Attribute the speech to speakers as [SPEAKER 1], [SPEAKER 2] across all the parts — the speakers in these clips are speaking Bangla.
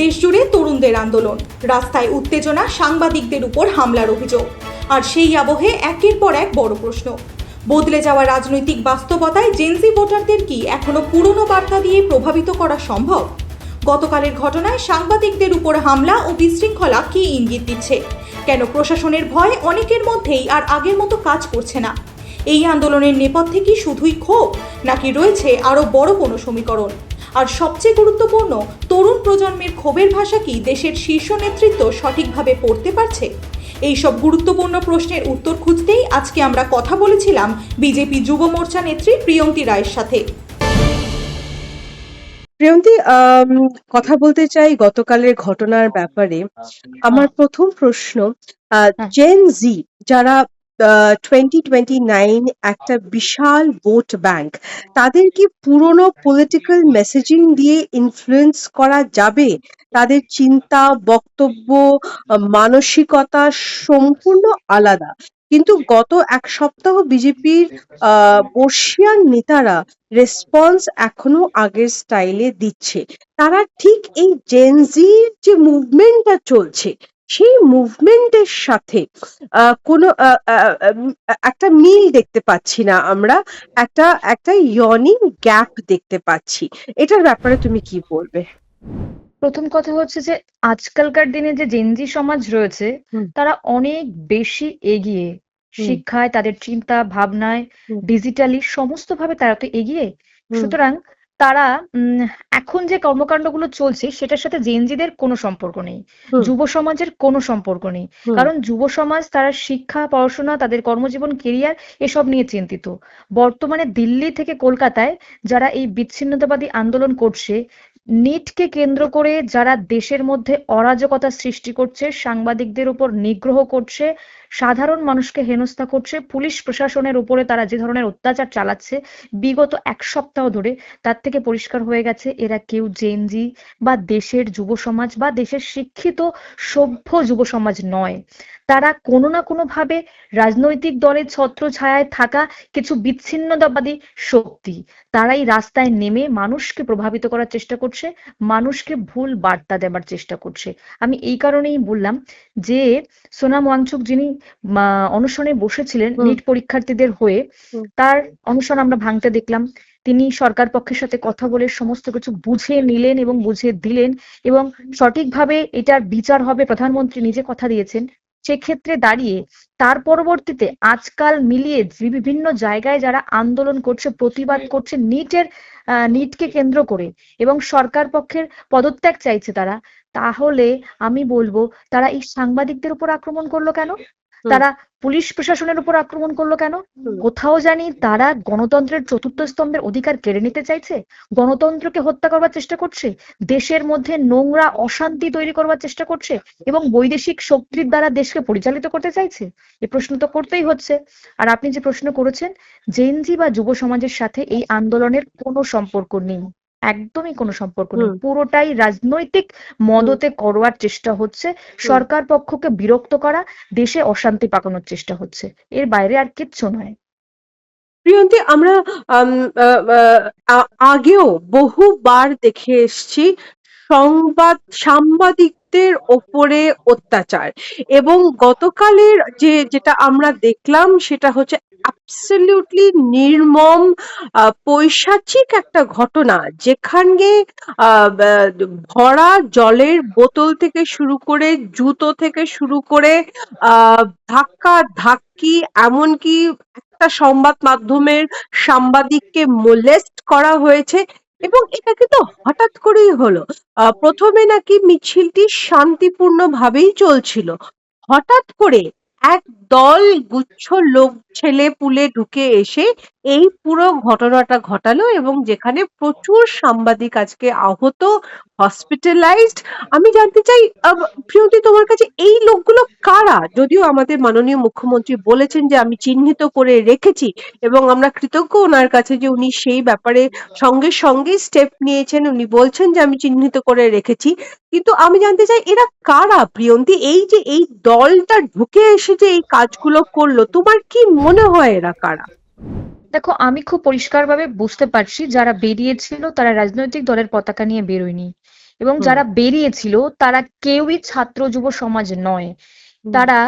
[SPEAKER 1] দেশজুড়ে তরুণদের আন্দোলন, রাস্তায় উত্তেজনা, সাংবাদিকদের উপর হামলার অভিযোগ। আর সেই আবহে একের পর এক বড় প্রশ্ন, বদলে যাওয়া রাজনৈতিক বাস্তবতায় জেনজি ভোটারদের কি এখনো পুরনো বার্তা দিয়ে প্রভাবিত করা সম্ভব? গতকালের ঘটনায় সাংবাদিকদের উপর হামলা ও বিশৃঙ্খলা কি ইঙ্গিত দিচ্ছে? কেন প্রশাসনের ভয় অনেকের মধ্যেই আর আগের মতো কাজ করছে না? এই আন্দোলনের নেপথ্যে কি শুধুই ক্ষোভ, নাকি রয়েছে আরও বড় কোনো সমীকরণ? আর সবচেয়ে গুরুত্বপূর্ণ, তরুণ প্রজন্মের ক্ষোভের ভাষা কি দেশের শীর্ষ নেতৃত্ব সঠিকভাবে পড়তে পারছে? এই সব গুরুত্বপূর্ণ প্রশ্নের উত্তর খুঁজতেই আজকে আমরা কথা বলেছিলাম বিজেপি যুব মোর্চা নেত্রী প্রিয়ন্তী রায়ের সাথে।
[SPEAKER 2] প্রিয়ন্তী, কথা বলতে চাই গতকালের ঘটনার ব্যাপারে। আমার প্রথম প্রশ্ন, জেন জি যারা 2029 একটা বিশাল ভোট ব্যাংক, তাদের কি পুরনো পলিটিক্যাল মেসেজিং দিয়ে ইনফ্লুয়েন্স করা যাবে? তাদের চিন্তা, বক্তব্য, মানসিকতা সম্পূর্ণ আলাদা, কিন্তু গত এক সপ্তাহ বিজেপির বর্ষীয়ান নেতারা রেসপন্স এখনো আগের স্টাইলে দিচ্ছে। তারা ঠিক এই জেনজির যে মুভমেন্টটা চলছে, সেই মুভমেন্টের সাথে কোনো একটা মিল দেখতে পাচ্ছি না আমরা, একটা একটা ইয়নিং গ্যাপ দেখতে পাচ্ছি। এটার ব্যাপারে তুমি কি বলবে?
[SPEAKER 3] প্রথম কথা হচ্ছে যে আজকালকার দিনে যে জেনজি সমাজ রয়েছে
[SPEAKER 2] হুম,
[SPEAKER 3] তারা অনেক বেশি এগিয়ে,
[SPEAKER 2] হুম,
[SPEAKER 3] শিক্ষায়, তাদের চিন্তা ভাবনায়,
[SPEAKER 2] হুম,
[SPEAKER 3] ডিজিটালি সমস্ত ভাবে তারা তো এগিয়ে।
[SPEAKER 2] হুম,
[SPEAKER 3] সুতরাং তারা এখন যে কর্মকাণ্ডগুলো চলছে সেটার সাথে জেনজিদের কোনো সম্পর্ক নেই,
[SPEAKER 2] হুম,
[SPEAKER 3] যুব সমাজের কোনো সম্পর্ক নেই।
[SPEAKER 2] হুম,
[SPEAKER 3] কারণ যুব সমাজ তারা শিক্ষা, পড়াশোনা, তাদের কর্মজীবন, কেরিয়ার এসব নিয়ে চিন্তিত। বর্তমানে দিল্লি থেকে কলকাতায় যারা এই বিচ্ছিন্নতাবাদী আন্দোলন করছে, নিটকে কেন্দ্র করে যারা দেশের মধ্যে অরাজকতা সৃষ্টি করছে, সাংবাদিকদের উপর নিগ্রহ করছে, সাধারণ মানুষকে হেনস্থা করছে, পুলিশ প্রশাসনের উপরে তারা যে ধরনের অত্যাচার চালাচ্ছে বিগত এক সপ্তাহ ধরে, তার থেকে পরিষ্কার হয়ে গেছে এরা কেউ জেনজি বা দেশের যুব সমাজ বা দেশের শিক্ষিত সভ্য যুব সমাজ নয়। তারা কোনো না কোনো ভাবে রাজনৈতিক দলের ছত্রছায়ায় থাকা কিছু বিচ্ছিন্নতাবাদী শক্তি। তারাই রাস্তায় নেমে মানুষকে প্রভাবিত করার চেষ্টা করছে, মানুষকে ভুল বার্তা দেবার চেষ্টা করছে। আমি এই কারণেই বললাম যে সোনাম ওয়াংচুক যিনি অনশনে বসেছিলেন
[SPEAKER 2] হুম,
[SPEAKER 3] নিট পরীক্ষার্থীদের হয়ে,
[SPEAKER 2] হুম,
[SPEAKER 3] তার অনশন আমরা ভাঙতে দেখলাম। তিনি সরকার পক্ষের সাথে কথা বলে সমস্ত কিছু বুঝে নিলেন এবং বুঝিয়ে দিলেন, এবং সঠিকভাবে এটার বিচার হবে প্রধানমন্ত্রী নিজে কথা দিয়েছেন। সেক্ষেত্রে দাঁড়িয়ে তার পরবর্তীতে আজকাল মিলিয়ে যে বিভিন্ন জায়গায় যারা আন্দোলন করছে, প্রতিবাদ করছে নিটকে কেন্দ্র করে, এবং সরকার পক্ষের পদত্যাগ চাইছে তারা, তাহলে আমি বলবো তারা এই সাংবাদিকদের উপর আক্রমণ করলো কেন?
[SPEAKER 2] হুম,
[SPEAKER 3] তারা পুলিশ প্রশাসনের উপর আক্রমণ করলো কেন?
[SPEAKER 2] হুম।
[SPEAKER 3] কোথাও জানি তারা গণতন্ত্রের চতুর্থ স্তম্ভের অধিকার কেড়ে নিতে চাইছে, গণতন্ত্রকে হত্যা করবার চেষ্টা করছে, দেশের মধ্যে নোংরা অশান্তি তৈরি করবার চেষ্টা করছে, এবং বৈদেশিক শক্তির দ্বারা দেশকে পরিচালিত করতে চাইছে। এ প্রশ্ন তো করতেই হচ্ছে। আর আপনি যে প্রশ্ন করেছেন, জেনজি বা যুব সমাজের সাথে এই আন্দোলনের কোনো সম্পর্ক নেই, একদমই কোনো সম্পর্ক নেই।
[SPEAKER 2] হুম,
[SPEAKER 3] পুরোটাই রাজনৈতিক
[SPEAKER 2] হুম,
[SPEAKER 3] মদতে করবার চেষ্টা হচ্ছে,
[SPEAKER 2] হুম।
[SPEAKER 3] সরকার পক্ষকে বিরক্ত করা, দেশে অশান্তি পাকানোর চেষ্টা হচ্ছে। এর বাইরে আর কিচ্ছু নয়।
[SPEAKER 2] প্রিয়ন্তী, আমরা আম, আহ, আহ, আগেও বহুবার দেখে এসেছি সাংবাদিকদের ওপরে অত্যাচার, এবং গতকালের যেটা আমরা দেখলাম সেটা হচ্ছে অ্যাবসলিউটলি নির্মম, পৈশাচিক একটা ঘটনা, যেখানে ভরা জলের বোতল থেকে শুরু করে, জুতো থেকে শুরু করে, আহ ধাক্কা ধাক্কি, এমনকি একটা সংবাদ মাধ্যমের সাংবাদিককে মোলেস্ট করা হয়েছে। এবং এটা কিন্তু হঠাৎ করেই হলো। প্রথমে নাকি মিছিলটি শান্তিপূর্ণ ভাবেই চলছিল, হঠাৎ করে এক দল গুচ্ছ লোক, ছেলে পুলে ঢুকে এসে এই পুরো ঘটনাটা ঘটালো, এবং যেখানে প্রচুর সাংবাদিক আজকে আহত, হসপিটালাইজড। আমি জানতে চাই, প্রিয়ন্তী, তোমার কাছে এই লোকগুলো কারা? যদিও আমাদের মাননীয় মুখ্যমন্ত্রী বলেছেন যে আমি চিহ্নিত করে রেখেছি, এবং আমরা কৃতজ্ঞ ওনার কাছে যে উনি সেই ব্যাপারে সঙ্গে সঙ্গে স্টেপ নিয়েছেন। উনি বলছেন যে আমি চিহ্নিত করে রেখেছি, কিন্তু আমি জানতে চাই এরা কারা প্রিয়ন্তী? এই যে এই দলটা ঢুকে এসে যে এই কাজগুলো করলো, তোমার কি মনে হয় এরা কারা?
[SPEAKER 3] দেখো, আমি খুব পরিষ্কারভাবে বুঝতে পারছি যারা বেরিয়েছিল তারা রাজনৈতিক দলের পতাকা নিয়ে বেরোয়নি। এবং
[SPEAKER 2] হুম,
[SPEAKER 3] যারা বেরিয়েছিল তারা কেউই ছাত্র যুব সমাজ নয়।
[SPEAKER 2] হুম,
[SPEAKER 3] তারা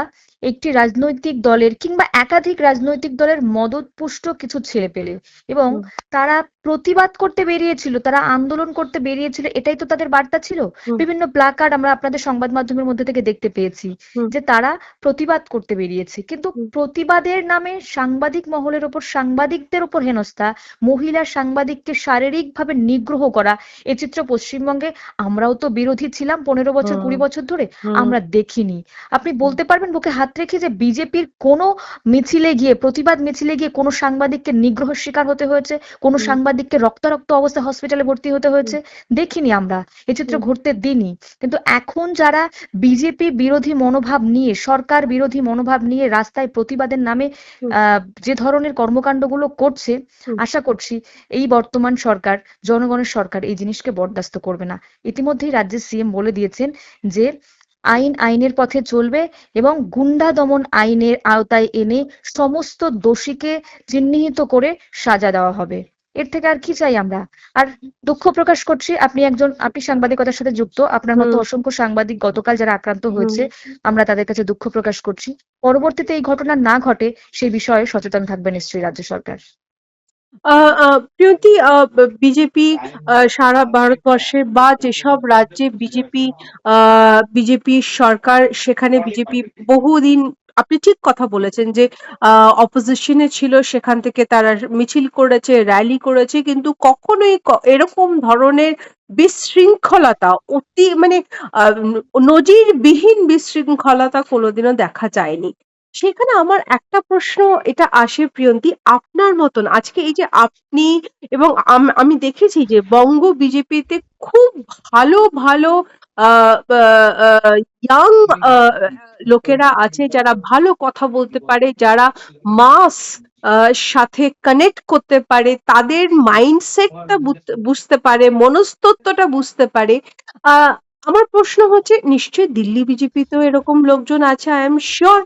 [SPEAKER 3] একটি রাজনৈতিক দলের কিংবা একাধিক রাজনৈতিক দলের মদতপুষ্ট কিছু ছেলেপেলে, এবং
[SPEAKER 2] হুম,
[SPEAKER 3] তারা প্রতিবাদ করতে বেরিয়েছিল, তারা আন্দোলন করতে বেরিয়েছিল, এটাই তো তাদের বার্তা ছিল।
[SPEAKER 2] হুম,
[SPEAKER 3] বিভিন্ন প্ল্যাকার্ড আমরা আপনাদের সংবাদ মাধ্যমের মধ্যে থেকে দেখতে পেয়েছি
[SPEAKER 2] হুম,
[SPEAKER 3] যে তারা প্রতিবাদ করতে বেরিয়েছে, কিন্তু
[SPEAKER 2] হুম,
[SPEAKER 3] প্রতিবাদের নামে সাংবাদিক মহলের ওপর, সাংবাদিকদের ওপর হেনস্থা, মহিলা সাংবাদিককে শারীরিকভাবে নিগ্রহ করা, এ চিত্র পশ্চিমবঙ্গে আমরাও তো বিরোধী ছিলাম 15 বছর,
[SPEAKER 2] হুম,
[SPEAKER 3] 20 বছর ধরে,
[SPEAKER 2] হুম,
[SPEAKER 3] আমরা দেখিনি। আপনি
[SPEAKER 2] হুম,
[SPEAKER 3] বলতে পারবেন বুকে হাত রেখে যে বিজেপির কোনো মিছিলে গিয়ে, প্রতিবাদ মিছিলে গিয়ে কোনো সাংবাদিককে নিগ্রহের শিকার হতে হয়েছে, কোনো
[SPEAKER 2] হুম,
[SPEAKER 3] সাংবাদিককে রক্তারক্ত অবস্থায় হসপিটালে ভর্তি হতে
[SPEAKER 2] হুম,
[SPEAKER 3] হয়েছে? দেখিনি আমরা, এই চিত্র
[SPEAKER 2] হুম,
[SPEAKER 3] ঘটতে দিইনি। কিন্তু এখন যারা বিজেপি বিরোধী মনোভাব নিয়ে, সরকার বিরোধী মনোভাব নিয়ে রাস্তায় প্রতিবাদের নামে
[SPEAKER 2] হুম,
[SPEAKER 3] যে ধরনের কর্মকাণ্ডগুলো করছে,
[SPEAKER 2] হুম,
[SPEAKER 3] আশা করছি এই বর্তমান সরকার, জনগণের সরকার, এই জিনিসকে বরদাস্ত করবে না। ইতিমধ্যেই রাজ্যের সিএম বলে দিয়েছেন যে আইন আইনের পথে চলবে এবং গুন্ডা দমন আইনের আওতায় এনে সমস্ত দোষীকে চিহ্নিত করে সাজা দেওয়া হবে। এর থেকে আর কি চাই আমরা? আর দুঃখ প্রকাশ করছি, আপনি সাংবাদিকতার সাথে যুক্ত, আপনার মতো
[SPEAKER 2] হুম,
[SPEAKER 3] অসংখ্য সাংবাদিক গতকাল যারা আক্রান্ত
[SPEAKER 2] হুম।
[SPEAKER 3] হয়েছে, আমরা তাদের কাছে দুঃখ প্রকাশ করছি। পরবর্তীতে এই ঘটনা না ঘটে সেই বিষয়ে সচেতন থাকবে নিশ্চয়ই রাজ্য সরকার।
[SPEAKER 2] প্রিয়তি, বিজেপি সারা ভারতবর্ষে বা যেসব রাজ্যে বিজেপি সরকার, সেখানে বিজেপি বহুদিন, আপনি ঠিক কথা বলেছেন যে অপোজিশনে ছিল, সেখান থেকে তারা মিছিল করেছে, র্যালি করেছে, কিন্তু কখনোই এরকম ধরনের বিশৃঙ্খলতা, অতি মানে নজিরবিহীন বিশৃঙ্খলতা কোনোদিনও দেখা যায়নি। সেখানে আমার একটা প্রশ্ন এটা আসে, প্রিয়ন্তী, আপনার মতন আজকে এই যে আপনি এবং আমি দেখেছি যে বঙ্গ বিজেপিতে খুব ভালো ভালো ইয়াং লোকেরা আছে, যারা ভালো কথা বলতে পারে, যারা মাস সাথে কানেক্ট করতে পারে, তাদের মাইন্ডসেটটা বুঝতে পারে, মনস্তত্ত্বটা বুঝতে পারে। আহ আমার প্রশ্ন হচ্ছে, নিশ্চয়ই দিল্লি বিজেপিতেও এরকম লোকজন আছে, আই এম শিওর।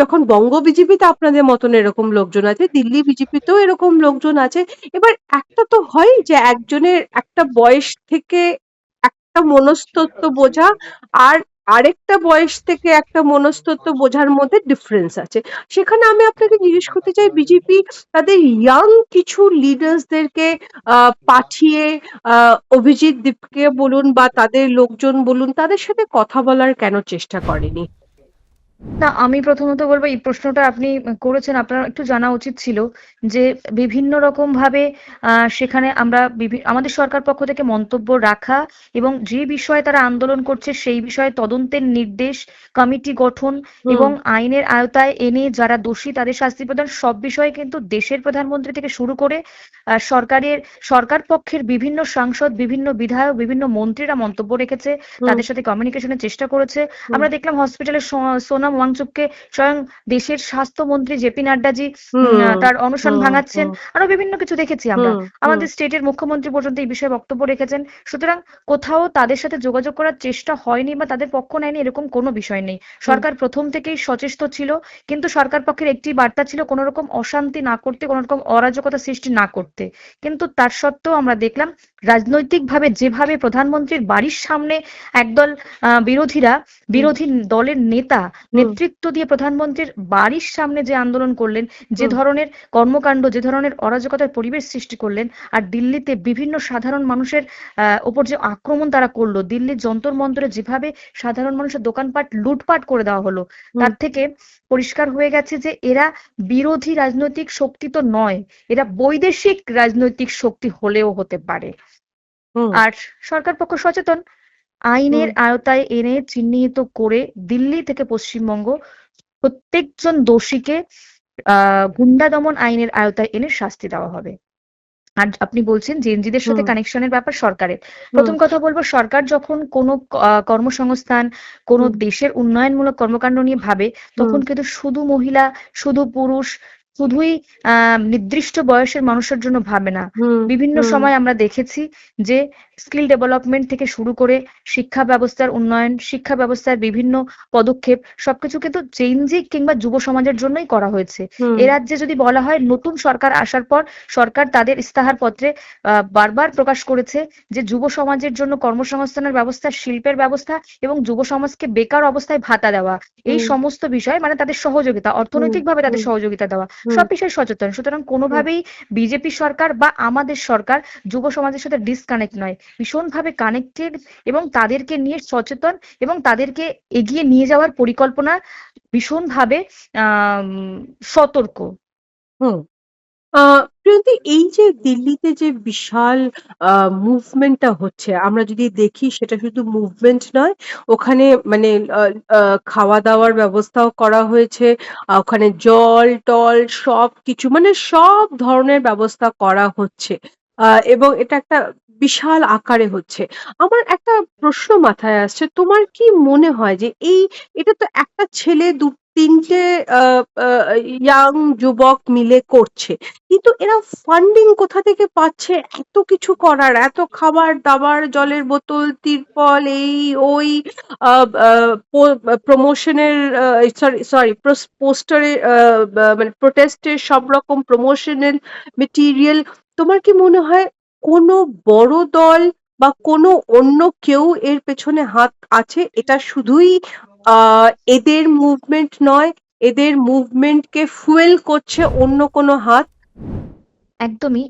[SPEAKER 2] যখন বঙ্গ বিজেপিতে আপনাদের মতন এরকম লোকজন আছে, দিল্লি বিজেপিতেও এরকম লোকজন আছে। এবার একটা তো হয় যে একজনের একটা বয়স থেকে একটা মনস্তত্ত্ব বোঝা, আর আরেকটা বয়স থেকে একটা মনস্তত্ত্ব বোঝার মধ্যে ডিফারেন্স আছে। সেখানে আমি আপনাকে জিজ্ঞেস করতে চাই, বিজেপি তাদের ইয়াং কিছু লিডার্সদেরকে পাঠিয়ে, অভিজিৎ দীপকে বলুন বা তাদের লোকজন বলুন, তাদের সাথে কথা বলার কেন চেষ্টা করেনি?
[SPEAKER 3] না, আমি প্রথমত বলবো এই প্রশ্নটা আপনি করেছেন, আপনার একটু জানা উচিত ছিল যে বিভিন্ন রকম ভাবে সেখানে আমরা আমাদের সরকার পক্ষ থেকে মন্তব্য রাখা এবং যে বিষয়ে তারা আন্দোলন করছে সেই বিষয়ে তদন্তের নির্দেশ, কমিটি গঠন
[SPEAKER 2] হুম,
[SPEAKER 3] এবং আইনের আওতায় এনে যারা দোষী তাদের শাস্তি প্রদান, সব বিষয়ে কিন্তু দেশের প্রধানমন্ত্রী থেকে শুরু করে সরকার পক্ষের বিভিন্ন সাংসদ, বিভিন্ন বিধায়ক, বিভিন্ন মন্ত্রীরা মন্তব্য রেখেছে,
[SPEAKER 2] হুম,
[SPEAKER 3] তাদের সাথে কমিউনিকেশনের চেষ্টা করেছে।
[SPEAKER 2] হুম,
[SPEAKER 3] আমরা দেখলাম হসপিটালে সোনাম ওয়াংচুককে স্বয়ং দেশের স্বাস্থ্যমন্ত্রী জেপি নাড্ডাজি
[SPEAKER 2] হুম,
[SPEAKER 3] তার অনশন
[SPEAKER 2] হুম,
[SPEAKER 3] ভাঙাচ্ছেন।
[SPEAKER 2] হুম,
[SPEAKER 3] আরো বিভিন্ন কিছু দেখেছি আমরা।
[SPEAKER 2] হুম, হুম,
[SPEAKER 3] আমাদের স্টেটের মুখ্যমন্ত্রী পর্যন্ত এই বিষয়ে বক্তব্য রেখেছেন। সুতরাং কোথাও তাদের সাথে যোগাযোগ করার চেষ্টা হয়নি বা তাদের পক্ষ নেয়নি এরকম কোনো বিষয় নেই।
[SPEAKER 2] হুম,
[SPEAKER 3] সরকার প্রথম থেকেই সচেষ্ট ছিল, কিন্তু সরকার পক্ষের একটি বার্তা ছিল কোনো রকম অশান্তি না করতে, কোনো রকম অরাজকতা সৃষ্টি না করতে। কিন্তু তার সত্ত্বেও আমরা দেখলাম রাজনৈতিকভাবে যেভাবে প্রধানমন্ত্রীর বাড়ির সামনে একদল
[SPEAKER 2] হুম,
[SPEAKER 3] বিরোধী দলের নেতা
[SPEAKER 2] হুম,
[SPEAKER 3] নেতৃত্ব দিয়ে প্রধানমন্ত্রীর বাড়ির সামনে যে আন্দোলন করলেন, যে
[SPEAKER 2] হুম,
[SPEAKER 3] ধরনের কর্মকাণ্ড, যে ধরনের অরাজকতার পরিবেশ সৃষ্টি করলেন, আর দিল্লিতে বিভিন্ন সাধারণ মানুষের ওপর যে আক্রমণ তারা করলো, দিল্লির যন্তর মন্তরে যেভাবে সাধারণ মানুষের দোকানপাট লুটপাট করে দেওয়া হলো,
[SPEAKER 2] হুম,
[SPEAKER 3] তার থেকে পরিষ্কার হয়ে গেছে যে এরা বিরোধী রাজনৈতিক শক্তি তো নয়, এরা বৈদেশিক রাজনৈতিক শক্তি হলেও হতে পারে।
[SPEAKER 2] হুম,
[SPEAKER 3] আর সরকার পক্ষ সচেতন,
[SPEAKER 2] হুম,
[SPEAKER 3] আইনের আওতায় এনে চিহ্নিত করে দিল্লি থেকে পশ্চিমবঙ্গ প্রত্যেকজন দোষীকে গুন্ডা দমন আইনের আওতায় এনে শাস্তি দেওয়া হবে। আর আপনি বলছেন জেনজিদের সাথে
[SPEAKER 2] হুম,
[SPEAKER 3] কানেকশনের ব্যাপার সরকারের।
[SPEAKER 2] হুম,
[SPEAKER 3] প্রথম কথা বলবো, সরকার যখন কোনো কর্মসংস্থান, কোনো
[SPEAKER 2] হুম,
[SPEAKER 3] দেশের উন্নয়নমূলক কর্মকাণ্ড নিয়ে ভাবে,
[SPEAKER 2] হুম,
[SPEAKER 3] তখন কিন্তু শুধু মহিলা, শুধু পুরুষ, শুধুই নির্দিষ্ট বয়সের মানুষের জন্য ভাবে না।
[SPEAKER 2] হুম,
[SPEAKER 3] বিভিন্ন
[SPEAKER 2] হুম,
[SPEAKER 3] সময় আমরা দেখেছি যে স্কিল ডেভেলপমেন্ট থেকে শুরু করে শিক্ষা ব্যবস্থার উন্নয়ন, শিক্ষা ব্যবস্থার বিভিন্ন পদক্ষেপ সবকিছু কিন্তু জেনজি কিংবা যুব সমাজের জন্যই করা হয়েছে।
[SPEAKER 2] হুম,
[SPEAKER 3] এ রাজ্যে যদি বলা হয় নতুন সরকার আসার পর সরকার তাদের ইস্তাহারপত্রে বারবার প্রকাশ করেছে যে যুব সমাজের জন্য কর্মসংস্থানের ব্যবস্থা, শিল্পের ব্যবস্থা এবং যুব সমাজকে বেকার অবস্থায় ভাতা দেওয়া। এই
[SPEAKER 2] হুম,
[SPEAKER 3] সমস্ত বিষয় মানে তাদের সহযোগিতা,
[SPEAKER 2] হুম,
[SPEAKER 3] অর্থনৈতিকভাবে তাদের
[SPEAKER 2] হুম,
[SPEAKER 3] সহযোগিতা দেওয়া।
[SPEAKER 2] হুম,
[SPEAKER 3] সব বিষয়ে সচেতন। সুতরাং
[SPEAKER 2] হুম,
[SPEAKER 3] কোনোভাবেই বিজেপি সরকার বা আমাদের সরকার যুব সমাজের সাথে ডিসকানেক্ট নয়। ভীষণভাবে কানেক্টেড এবং তাদেরকে নিয়ে সচেতন এবং তাদেরকে এগিয়ে নিয়ে যাওয়ার পরিকল্পনা ভীষণভাবে আম সতর্ক।
[SPEAKER 2] হুম। প্রিয়তি, এই যে দিল্লিতে যে বিশাল মুভমেন্টটা হচ্ছে, আমরা যদি দেখি সেটা শুধু মুভমেন্ট নয়, ওখানে মানে খাওয়া দাওয়ার ব্যবস্থাও করা হয়েছে, ওখানে জল টল সবকিছু মানে সব ধরনের ব্যবস্থা করা হচ্ছে, এবং এটা একটা বিশাল আকারে হচ্ছে। আমার একটা প্রশ্ন মাথায় আসছে, তোমার কি মনে হয় যে এটা তো একটা ছেলে তিনটে ইয়াং যুবক মিলে করছে, কিন্তু এরা ফান্ডিং কোথা থেকে পাচ্ছে এত কিছু করার, এত খাবার দাবার, জলের বোতল, তিরপল, এই ওই প্রমোশনের, সরি সরি পোস্টারে, মানে প্রোটেস্টের সব রকম প্রমোশনাল মেটেরিয়াল। তোমার কি মনে হয় কোনো বড় দল বা কোনো অন্য কেউ এর পেছনে হাত আছে? এটা শুধুই এদের মুভমেন্ট নয়, এদের মুভমেন্টকে ফুয়েল করছে অন্য কোনো হাত?
[SPEAKER 3] একদমই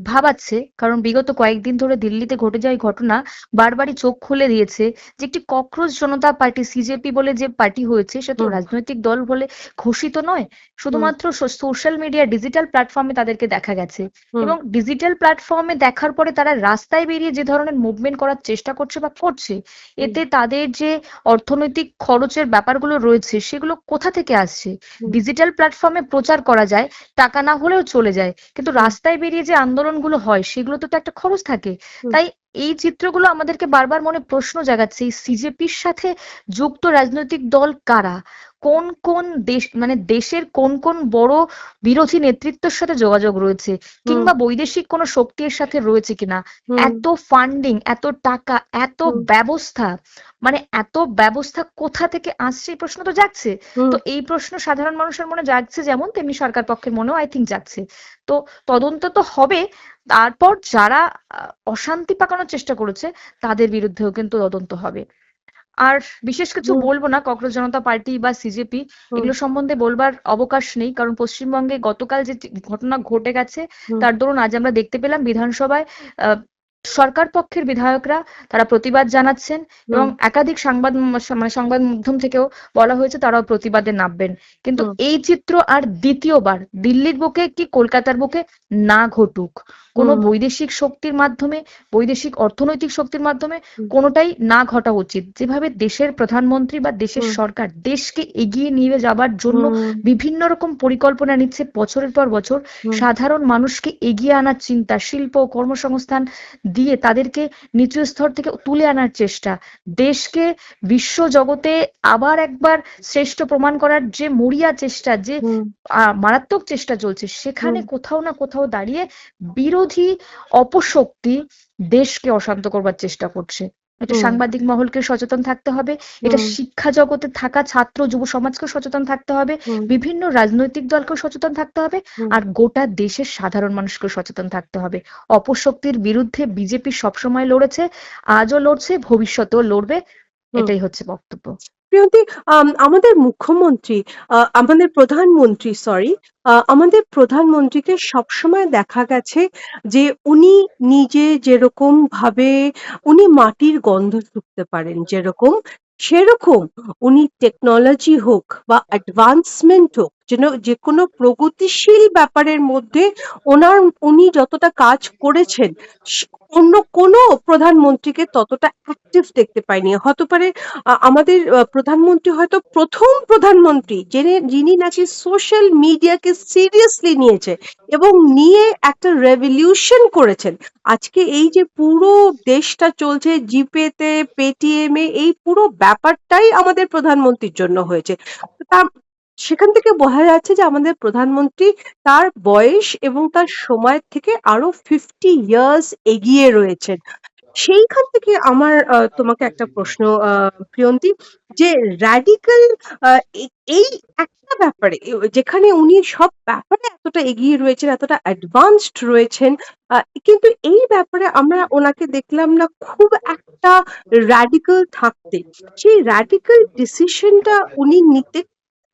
[SPEAKER 3] ভাবাচ্ছে। কারণ বিগত কয়েকদিন ধরে দিল্লিতে ঘটে যাওয়া এই ঘটনা বারবারই চোখ খুলে দিয়েছে যে একটি ককরোচ জনতা পার্টি সিজেপি বলে যে পার্টি হয়েছে সে তো
[SPEAKER 2] হুম,
[SPEAKER 3] রাজনৈতিক দল বলে ঘোষিত নয়।
[SPEAKER 2] হুম,
[SPEAKER 3] শুধুমাত্র সোশ্যাল মিডিয়া ডিজিটাল প্ল্যাটফর্মে তাদেরকে দেখা গেছে
[SPEAKER 2] হুম,
[SPEAKER 3] এবং ডিজিটাল প্ল্যাটফর্মে দেখার পরে তারা রাস্তায় বেরিয়ে যে ধরনের মুভমেন্ট করার চেষ্টা করছে বা করছে,
[SPEAKER 2] হুম,
[SPEAKER 3] এতে তাদের যে অর্থনৈতিক খরচের ব্যাপারগুলো রয়েছে সেগুলো কোথা থেকে আসছে?
[SPEAKER 2] হুম,
[SPEAKER 3] ডিজিটাল প্ল্যাটফর্মে প্রচার করা যায়, টাকা না হলেও চলে যায়। কিন্তু
[SPEAKER 2] হুম,
[SPEAKER 3] রাস্তায় বেরিয়ে যে আন্দোলনগুলো হয় সেগুলোতে তো একটা খরচ থাকে।
[SPEAKER 2] হুম,
[SPEAKER 3] তাই এই চিত্রগুলো আমাদেরকে বারবার মনে প্রশ্ন জাগাচ্ছে এই সিজেপির সাথে যুক্ত রাজনৈতিক দল কারা? কোন কোন দেশ মানে দেশের কোন কোন বড় বিরোধী নেতৃত্বের সাথে যোগাযোগ রয়েছে
[SPEAKER 2] হুম,
[SPEAKER 3] কিংবা বৈদেশিক কোনো শক্তি এর সাথে রয়েছে কিনা?
[SPEAKER 2] হুম,
[SPEAKER 3] এত ফান্ডিং, এত টাকা, এত
[SPEAKER 2] হুম,
[SPEAKER 3] ব্যবস্থা মানে এত ব্যবস্থা কোথা থেকে আসছে এই প্রশ্ন তো জাগছে।
[SPEAKER 2] হুম,
[SPEAKER 3] তো এই প্রশ্ন সাধারণ মানুষের মনে জাগছে যেমন তেমনি সরকার পক্ষের মনেও আই থিংক জাগছে। তো তদন্ত তো হবে। তারপর যারা অশান্তি পাকানোর চেষ্টা করেছে তাদের বিরুদ্ধেও কিন্তু তদন্ত হবে। আর বিশেষ কিছু
[SPEAKER 2] হুম,
[SPEAKER 3] বলবো না ককরোচ জনতা পার্টি বা সিজেপি
[SPEAKER 2] হুম,
[SPEAKER 3] এগুলো সম্বন্ধে বলবার অবকাশ নেই। কারণ পশ্চিমবঙ্গে গতকাল যে ঘটনা ঘটে গেছে
[SPEAKER 2] হুম,
[SPEAKER 3] তার দরুন আজ আমরা দেখতে পেলাম বিধানসভায় আহ, সরকার পক্ষের বিধায়করা তারা প্রতিবাদ জানাচ্ছেন এবং
[SPEAKER 2] হুম,
[SPEAKER 3] একাধিক মানে সংবাদ মাধ্যম থেকেও বলা হয়েছে তারাও প্রতিবাদে নামবেন। কিন্তু
[SPEAKER 2] হুম,
[SPEAKER 3] এই চিত্র আর দ্বিতীয়বার দিল্লির বুকে কি কলকাতার বুকে না ঘটুক। কোনো
[SPEAKER 2] হুম,
[SPEAKER 3] বৈদেশিক শক্তির মাধ্যমে, বৈদেশিক অর্থনৈতিক শক্তির মাধ্যমে
[SPEAKER 2] হুম,
[SPEAKER 3] কোনোটাই না ঘটা উচিত। যেভাবে দেশের প্রধানমন্ত্রী বা দেশের
[SPEAKER 2] হুম,
[SPEAKER 3] সরকার দেশকে এগিয়ে নিয়ে যাবার জন্য
[SPEAKER 2] হুম,
[SPEAKER 3] বিভিন্ন রকম পরিকল্পনা নিচ্ছে বছরের পর বছর,
[SPEAKER 2] হুম,
[SPEAKER 3] সাধারণ মানুষকে এগিয়ে আনার চিন্তা, শিল্প কর্মসংস্থান দিয়ে তাদেরকে নিচু স্তর থেকে তুলে আনার চেষ্টা, দেশকে বিশ্ব জগতে আবার একবার শ্রেষ্ঠ প্রমাণ করার যে মরিয়া চেষ্টা, যে
[SPEAKER 2] হুম,
[SPEAKER 3] মারাত্মক চেষ্টা চলছে, সেখানে
[SPEAKER 2] হুম,
[SPEAKER 3] কোথাও না কোথাও দাঁড়িয়ে বিরোধী অপশক্তি দেশকে অশান্ত করবার চেষ্টা করছে। এটা
[SPEAKER 2] হুম,
[SPEAKER 3] সাংবাদিক মহলকে সচেতন থাকতে হবে, এটা
[SPEAKER 2] হুম,
[SPEAKER 3] শিক্ষা জগতে থাকা ছাত্র যুব সমাজকেও সচেতন থাকতে হবে,
[SPEAKER 2] হুম,
[SPEAKER 3] বিভিন্ন রাজনৈতিক দলকেও সচেতন থাকতে হবে,
[SPEAKER 2] হুম,
[SPEAKER 3] আর গোটা দেশের সাধারণ মানুষকেও সচেতন থাকতে হবে। অপশক্তির বিরুদ্ধে বিজেপি সবসময় লড়েছে, আজও লড়ছে, ভবিষ্যতেও লড়বে।
[SPEAKER 2] হুম।
[SPEAKER 3] এটাই হচ্ছে বক্তব্য।
[SPEAKER 2] প্রিয়তি, আমাদের মুখ্যমন্ত্রী, আমাদের প্রধানমন্ত্রী, সরি, আমাদের প্রধানমন্ত্রীকে সবসময় দেখা গেছে যে উনি নিজে যেরকম ভাবে উনি মাটির গন্ধ শুঁকতে পারেন, যেরকম সেরকম উনি টেকনোলজি হোক বা অ্যাডভান্সমেন্ট হোক, যেন যে কোনো প্রগতিশীল ব্যাপারের মধ্যে উনি যতটা কাজ করেছেন, অন্য কোনো প্রধানমন্ত্রীকে ততটা অ্যাক্টিভ দেখতে পাইনি। হতে পারে আমাদের প্রধানমন্ত্রী হয়তো প্রথম প্রধানমন্ত্রী যিনি নাকি সোশ্যাল মিডিয়াকে সিরিয়াসলি নিয়েছে এবং নিয়ে একটা রেভলিউশন করেছেন। আজকে এই যে পুরো দেশটা চলছে জিপেতে, পেটিএম এ, এই পুরো ব্যাপারটাই আমাদের প্রধানমন্ত্রীর জন্য হয়েছে। সেখান থেকে বোঝা যাচ্ছে যে আমাদের প্রধানমন্ত্রী তার বয়স এবং তার সময় থেকে আরো 50 ইয়ার্স এগিয়ে রয়েছেন। সেইখান থেকে আমার তোমাকে একটা প্রশ্ন প্রিয়ন্তী, যে র্যাডিক্যাল এই একটা ব্যাপারে যেখানে উনি সব ব্যাপারে এতটা এগিয়ে রয়েছেন, এতটা অ্যাডভান্সড রয়েছেন, কিন্তু এই ব্যাপারে আমরা ওনাকে দেখলাম না খুব একটা র্যাডিক্যাল থাকতে। সেই র্যাডিক্যাল ডিসিশনটা উনি নিতে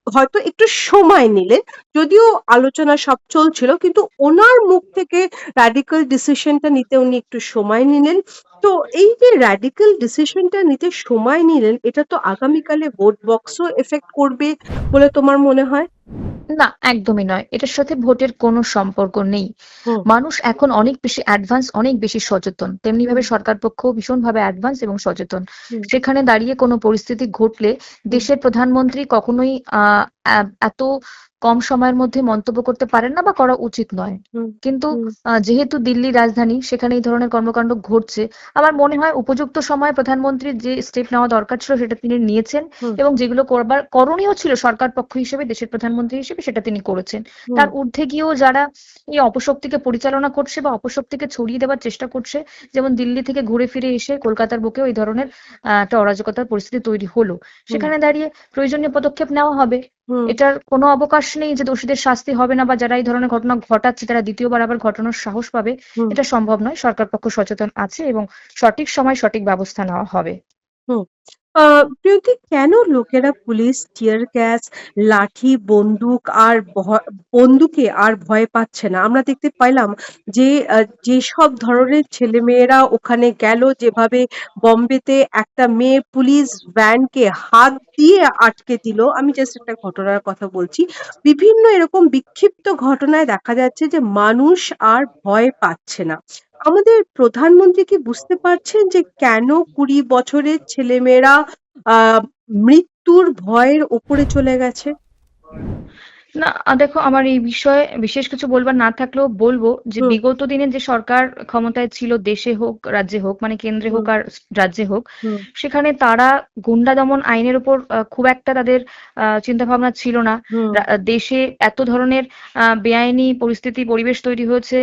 [SPEAKER 2] হয়তো একটু সময় নিলেন, যদিও আলোচনা সব চলছিল, কিন্তু ওনার মুখ থেকে র্যাডিক্যাল ডিসিশনটা নিতে উনি একটু সময় নিলেন। তো এই যে র্যাডিক্যাল ডিসিশনটা নিতে সময় নিলেন, এটা তো আগামীকালে ভোট বক্সও এফেক্ট করবে বলে তোমার মনে হয়?
[SPEAKER 3] না, একদমই নয়। এটার সাথে ভোটের কোনো সম্পর্ক নেই।
[SPEAKER 2] হুম
[SPEAKER 3] মানুষ এখন অনেক বেশি অ্যাডভান্স, অনেক বেশি সচেতন।
[SPEAKER 2] হুম
[SPEAKER 3] তেমনিভাবে সরকার পক্ষও ভীষণভাবে অ্যাডভান্স এবং সচেতন।
[SPEAKER 2] হুম
[SPEAKER 3] সেখানে দাঁড়িয়ে কোনো পরিস্থিতি ঘটলে
[SPEAKER 2] হুম
[SPEAKER 3] দেশের প্রধানমন্ত্রী কখনোই এত কম সময়ের মধ্যে মন্তব্য করতে পারেন না বা করা উচিত নয়।
[SPEAKER 2] হুম
[SPEAKER 3] কিন্তু
[SPEAKER 2] হুম
[SPEAKER 3] যেহেতু দিল্লি রাজধানী, সেখানে এই ধরনের কর্মকাণ্ড ঘটছে। আমার মনে হয় উপযুক্ত সময়ে প্রধানমন্ত্রীর যে স্টেপ নেওয়া দরকার ছিল সেটা তিনি নিয়েছেন
[SPEAKER 2] হুম
[SPEAKER 3] এবং যেগুলো করবার করণীয় ছিল সরকার পক্ষ হিসেবে, দেশের প্রধানমন্ত্রী হিসেবে সেটা তিনি করেছেন।
[SPEAKER 2] হুম
[SPEAKER 3] তার ঊর্ধ্বে গিয়েও যারা এই অপশক্তিকে পরিচালনা করছে বা অপশক্তিকে ছড়িয়ে দেওয়ার চেষ্টা করছে, যেমন দিল্লি থেকে ঘুরে ফিরে এসে কলকাতার বুকেও এই ধরনের একটা অরাজকতার পরিস্থিতি তৈরি হলো,
[SPEAKER 2] হুম
[SPEAKER 3] সেখানে দাঁড়িয়ে প্রয়োজনীয় পদক্ষেপ নেওয়া হবে।
[SPEAKER 2] হুম
[SPEAKER 3] এটার কোনো অবকাশ নেই যে দোষীদের শাস্তি হবে না বা যারা এই ধরনের ঘটনা ঘটাচ্ছে তারা দ্বিতীয়বার আবার ঘটানোর সাহস পাবে।
[SPEAKER 2] হুম
[SPEAKER 3] এটা সম্ভব নয়। সরকার পক্ষ সচেতন আছে এবং সঠিক সময় সঠিক ব্যবস্থা নেওয়া হবে।
[SPEAKER 2] হুম প্রিয়তি, কেন লোকেরা পুলিশ, টিয়ার গ্যাস, লাঠি, বন্দুকে আর ভয় পাচ্ছে না? আমরা দেখতে পাইলাম যে যেসব ধরনের ছেলেমেয়েরা ওখানে গেল, যেভাবে বম্বেতে একটা মেয়ে পুলিশ ভ্যানকে হাত দিয়ে আটকে দিল, আমি জাস্ট একটা ঘটনার কথা বলছি। বিভিন্ন এরকম বিক্ষিপ্ত ঘটনায় দেখা যাচ্ছে যে মানুষ আর ভয় পাচ্ছে না। আমাদের প্রধানমন্ত্রী কি বুঝতে পারছেন যে কেন 20 বছরের ছেলেমেয়েরা আহ মৃত্যুর ভয়ের ওপরে চলে গেছে?
[SPEAKER 3] না, দেখো, আমার এই বিষয়ে বিশেষ কিছু বলবার না থাকলেও বলবো যে
[SPEAKER 2] হুম
[SPEAKER 3] বিগত দিনে যে সরকার ক্ষমতায় ছিল, দেশে হোক রাজ্যে হোক, মানে কেন্দ্রে হোক
[SPEAKER 2] হুম
[SPEAKER 3] আর রাজ্যে হোক,
[SPEAKER 2] হুম
[SPEAKER 3] সেখানে তারা গুন্ডা দমন আইনের উপর খুব একটা তাদের চিন্তা ভাবনা ছিল না।
[SPEAKER 2] হুম
[SPEAKER 3] দেশে এত ধরনের বেআইনি পরিস্থিতি পরিবেশ তৈরি হয়েছে,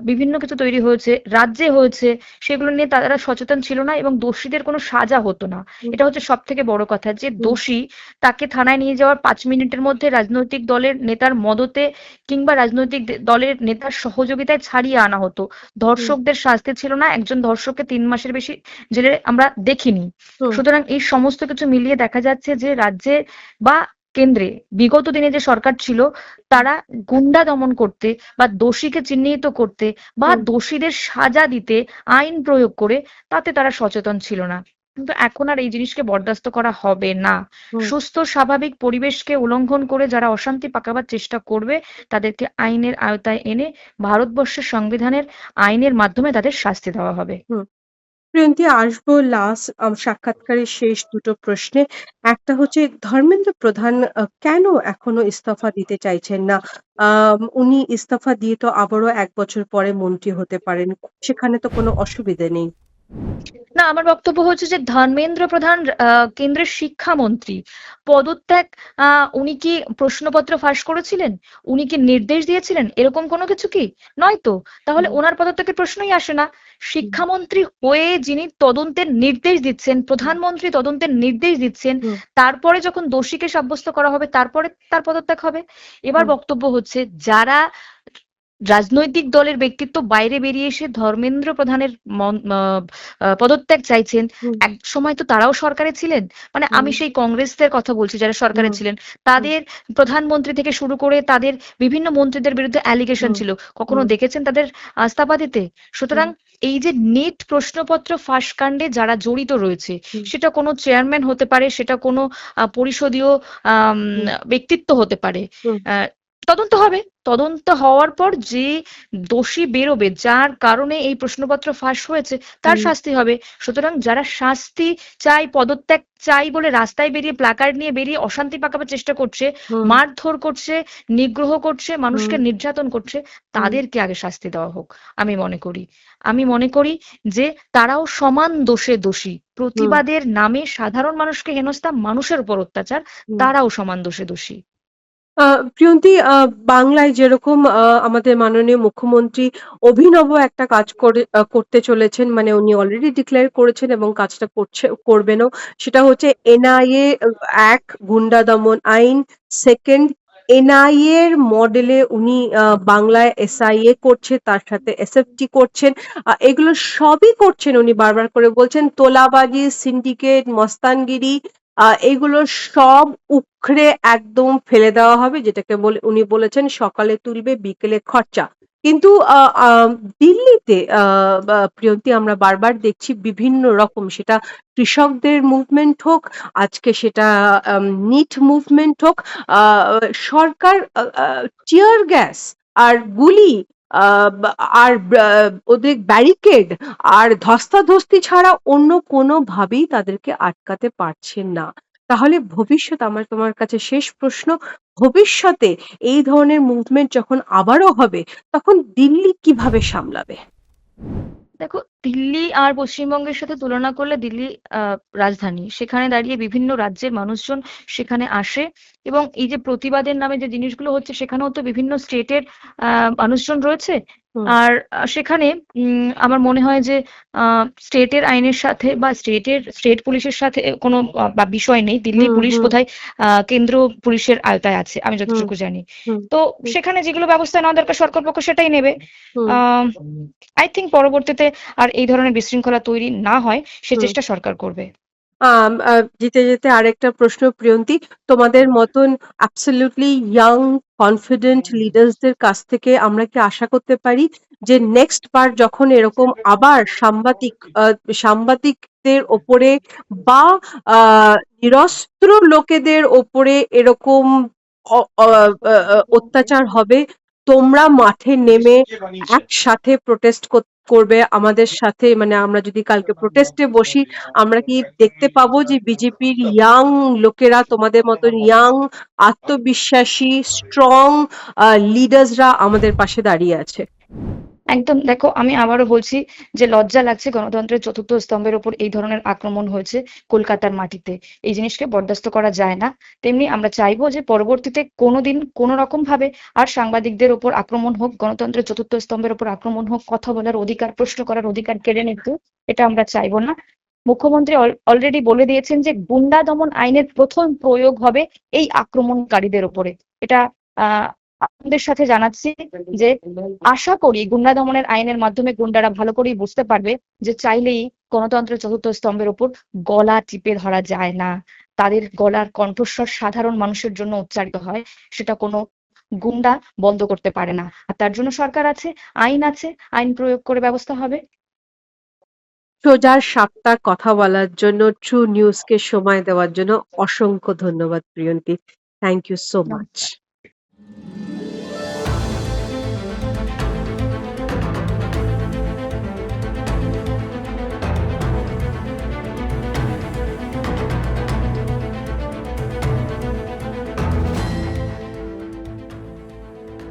[SPEAKER 3] বিভিন্ন কিছু তৈরি হয়েছে, রাজ্যে হয়েছে, সেগুলো নিয়ে তারা সচেতন ছিল না এবং দোষীদের কোনো সাজা হতো না।
[SPEAKER 2] হুম
[SPEAKER 3] এটা হচ্ছে সব থেকে বড় কথা, যে
[SPEAKER 2] হুম
[SPEAKER 3] দোষী তাকে থানায় নিয়ে যাওয়ার 5 মিনিটের মধ্যে রাজনৈতিক দলের নেতার মদতে কিংবা রাজনৈতিক দলের নেতার সহযোগিতায় ছাড়িয়ে আনা হতো।
[SPEAKER 2] হুম
[SPEAKER 3] ধর্ষকদের শাস্তি ছিল না, একজন ধর্ষককে 3 মাসের বেশি জেলে আমরা দেখিনি।
[SPEAKER 2] হুম
[SPEAKER 3] সুতরাং এই সমস্ত কিছু মিলিয়ে দেখা যাচ্ছে যে রাজ্যে বা কেন্দ্রে বিগত দিনে যে সরকার ছিল, তারা গুন্ডা দমন করতে বা দোষীকে চিহ্নিত করতে বা
[SPEAKER 2] হুম
[SPEAKER 3] দোষীদের সাজা দিতে আইন প্রয়োগ করে তাতে তারা সচেতন ছিল না। কিন্তু এখন আর এই জিনিসকে বরদাস্ত করা হবে না।
[SPEAKER 2] হুম
[SPEAKER 3] সুস্থ স্বাভাবিক পরিবেশকে উল্লঙ্ঘন করে যারা অশান্তি পাকাবার চেষ্টা করবে, তাদেরকে আইনের আওতায় এনে ভারতবর্ষের সংবিধানের আইনের মাধ্যমে তাদের শাস্তি দেওয়া হবে।
[SPEAKER 2] হুম প্রিয়ন্তী, আসবো লাস্ট সাক্ষাৎকারের শেষ দুটো প্রশ্নে। একটা হচ্ছে, ধর্মেন্দ্র প্রধান কেন এখনো ইস্তফা দিতে চাইছেন না? উনি ইস্তফা দিয়ে তো আবারও 1 বছর পরে মন্ত্রী হতে পারেন, সেখানে তো কোনো অসুবিধা নেই।
[SPEAKER 3] না, আমার বক্তব্য হচ্ছে যে ধর্মেন্দ্র প্রধান কেন্দ্রের শিক্ষামন্ত্রী পদত্যাগ, উনি কি প্রশ্নপত্র ফাঁস করেছিলেন? উনি কি নির্দেশ দিয়েছিলেন? এরকম কোনো কিছু কি? নয় তো। তাহলে
[SPEAKER 2] হুম
[SPEAKER 3] ওনার পদত্যাগের প্রশ্নই আসে না।
[SPEAKER 2] হুম
[SPEAKER 3] শিক্ষামন্ত্রী হয়ে যিনি তদন্তের নির্দেশ দিচ্ছেন,
[SPEAKER 2] হুম
[SPEAKER 3] প্রধানমন্ত্রী তদন্তের নির্দেশ দিচ্ছেন,
[SPEAKER 2] হুম
[SPEAKER 3] তারপরে যখন দোষীকে সাব্যস্ত করা হবে তারপরে তার পদত্যাগ হবে। এবার
[SPEAKER 2] হুম
[SPEAKER 3] বক্তব্য হচ্ছে, যারা রাজনৈতিক দলের ব্যক্তিত্ব বাইরে বেরিয়ে এসে ধর্মেন্দ্র প্রধানের পদত্যাগ চাইছেন,
[SPEAKER 2] হুম
[SPEAKER 3] এক সময় তো তারাও সরকারে ছিলেন। মানে
[SPEAKER 2] হুম
[SPEAKER 3] আমি সেই কংগ্রেসদের কথা বলছি যারা সরকারে
[SPEAKER 2] হুম
[SPEAKER 3] ছিলেন,
[SPEAKER 2] হুম
[SPEAKER 3] তাদের প্রধানমন্ত্রী থেকে শুরু করে তাদের বিভিন্ন মন্ত্রীদের বিরুদ্ধে অ্যালিগেশন
[SPEAKER 2] হুম
[SPEAKER 3] ছিল। কখনো
[SPEAKER 2] হুম
[SPEAKER 3] দেখেছেন তাদের ইস্তফা দিতে?
[SPEAKER 2] হুম
[SPEAKER 3] সুতরাং এই যে নিট প্রশ্নপত্র ফাঁস কাণ্ডে যারা জড়িত রয়েছে,
[SPEAKER 2] হুম
[SPEAKER 3] সেটা কোনো চেয়ারম্যান হতে পারে, সেটা কোনো পরিষদীয় আম
[SPEAKER 2] হুম
[SPEAKER 3] ব্যক্তিত্ব হতে পারে।
[SPEAKER 2] হুম
[SPEAKER 3] আহ তদন্ত হবে। তদন্ত হওয়ার পর যে দোষী বেরোবে, যার কারণে এই প্রশ্নপত্র ফাঁস হয়েছে, তার
[SPEAKER 2] হুম
[SPEAKER 3] শাস্তি হবে। সুতরাং যারা শাস্তি চাই, পদত্যাগ চাই বলে রাস্তায় বেরিয়ে প্ল্যাকার্ড নিয়ে বেরিয়ে অশান্তি পাকাবার চেষ্টা করছে,
[SPEAKER 2] হুম
[SPEAKER 3] মারধর করছে, নিগ্রহ করছে,
[SPEAKER 2] হুম
[SPEAKER 3] মানুষকে নির্যাতন করছে,
[SPEAKER 2] হুম
[SPEAKER 3] তাদেরকে আগে শাস্তি দেওয়া হোক। আমি মনে করি। আমি মনে করি যে তারাও সমান দোষে দোষী।
[SPEAKER 2] হুম
[SPEAKER 3] প্রতিবাদের নামে সাধারণ মানুষকে হেনস্থা, মানুষের উপর অত্যাচার,
[SPEAKER 2] হুম
[SPEAKER 3] তারাও সমান দোষে দোষী।
[SPEAKER 2] প্রিয়ন্তী, বাংলায় যেরকম আমাদের মাননীয় মুখ্যমন্ত্রী অভিনব একটা কাজ করতে চলেছেন, মানে উনি অলরেডি ডিক্লেয়ার করেছেন এবং কাজটা করবেনও। সেটা হচ্ছে এনআইএ, এক গুন্ডা দমন আইন, সেকেন্ড এনআইএ এর মডেলে উনি বাংলায় এসআইএ করছে, তার সাথে এসএফটি করছেন। এগুলো সবই করছেন, উনি বারবার করে বলছেন তোলাবাজি, সিন্ডিকেট, মস্তানগিরি, এগুলো সব উখড়ে একদম ফেলে দেওয়া হবে, যেটাকে উনি বলেছেন সকালে তুলবে বিকেলে খরচা। কিন্তু দিল্লিতে প্রিয়ন্তী, আমরা বারবার দেখছি বিভিন্ন রকম, সেটা কৃষকদের মুভমেন্ট হোক, আজকে সেটা নিট মুভমেন্ট হোক, সরকার টিয়ার গ্যাস আর গুলি, আর ওদের ব্যারিকেড আর ধস্তাধস্তি ছাড়া অন্য কোনোভাবেই তাদেরকে আটকাতে পারছেন না। তাহলে আমার তোমার কাছে শেষ প্রশ্ন, ভবিষ্যতে এই ধরনের মুভমেন্ট যখন আবারও হবে, তখন দিল্লি কিভাবে সামলাবে?
[SPEAKER 3] দেখো, দিল্লি আর পশ্চিমবঙ্গের সাথে তুলনা করলে দিল্লি রাজধানী, সেখানে দাঁড়িয়ে বিভিন্ন রাজ্যের মানুষজন সেখানে আসে, এবং এই যে প্রতিবাদের নামে যে জিনিসগুলো হচ্ছে, সেখানেও তো বিভিন্ন স্টেটের মানুষজন রয়েছে।
[SPEAKER 2] হুম,
[SPEAKER 3] আর সেখানে আমার মনে হয় যে স্টেটের আইনের সাথে বা স্টেট পুলিশের সাথে কোনো বা বিষয় নেই। দিল্লির
[SPEAKER 2] হুম,
[SPEAKER 3] পুলিশ
[SPEAKER 2] হুম,
[SPEAKER 3] বোধহয় কেন্দ্র পুলিশের আওতায় আছে, আমি
[SPEAKER 2] হুম,
[SPEAKER 3] যতটুকু জানি।
[SPEAKER 2] হুম,
[SPEAKER 3] তো
[SPEAKER 2] হুম,
[SPEAKER 3] সেখানে যেগুলো ব্যবস্থা নেওয়া দরকার সরকার পক্ষ সেটাই নেবে।
[SPEAKER 2] হুম,
[SPEAKER 3] আই থিঙ্ক পরবর্তীতে আর এই ধরনের বিশৃঙ্খলা তৈরি না হয়, সে
[SPEAKER 2] হুম।
[SPEAKER 3] চেষ্টা সরকার করবে।
[SPEAKER 2] যেতে যেতে আরেকটা প্রশ্ন, প্রিয়ন্তী, তোমাদের মতন অ্যাবসলিউটলি ইয়াং কনফিডেন্ট লিডার্সদের কাছ থেকে আমরা কি আশা করতে পারি যে নেক্সট বার যখন এরকম আবার সাংবাদিকদের ওপরে বা নিরস্ত্র লোকেদের ওপরে এরকম অত্যাচার হবে, তোমরা মাঠে নেমে একসাথে প্রোটেস্ট করবে আমাদের সাথে? মানে আমরা যদি কালকে প্রোটেস্টে বসি, আমরা কি দেখতে পাবো যে বিজেপির ইয়াং লোকেরা, তোমাদের মতন ইয়াং আত্মবিশ্বাসী স্ট্রং লিডার্সরা আমাদের পাশে দাঁড়িয়ে আছে?
[SPEAKER 3] একদম, দেখো, আমি আবারও বলছি যে লজ্জা লাগছে গণতন্ত্রের চতুর্থ স্তম্ভের ওপর এই ধরনের আক্রমণ হয়েছে কলকাতার মাটিতে। এই জিনিসকে বরদাস্ত করা যায় না। তেমনি আমরা চাইবো যে পরবর্তীতে কোনোদিন কোনো রকম ভাবে আর সাংবাদিকদের ওপর আক্রমণ হোক, গণতন্ত্রের চতুর্থ স্তম্ভের ওপর আক্রমণ হোক, কথা বলার অধিকার, প্রশ্ন করার অধিকার কেড়ে নিতে, এটা আমরা চাইবো না। মুখ্যমন্ত্রী অলরেডি বলে দিয়েছেন যে গুন্ডা দমন আইনের প্রথম প্রয়োগ হবে এই আক্রমণকারীদের ওপরে। এটা আহ আপনাদের সাথে জানাচ্ছি যে আশা করি গুন্ডা দমনের আইনের মাধ্যমে গুন্ডারা ভালো করেই বুঝতে পারবে যে চাইলেই গণতন্ত্রের চতুর্থ স্তম্ভের উপর গলা টিপে ধরা যায় না। তাদের গলার কণ্ঠস্বর সাধারণ মানুষের জন্য উচ্চারিত হয়, সেটা কোনো গুন্ডা বন্ধ করতে পারে না। আর তার জন্য সরকার আছে, আইন আছে, আইন প্রয়োগ করে ব্যবস্থা হবে।
[SPEAKER 2] সোজা সাপটা কথা বলার জন্য, ট্রু নিউজকে সময় দেওয়ার জন্য অসংখ্য ধন্যবাদ Priyanti. Thank you so much.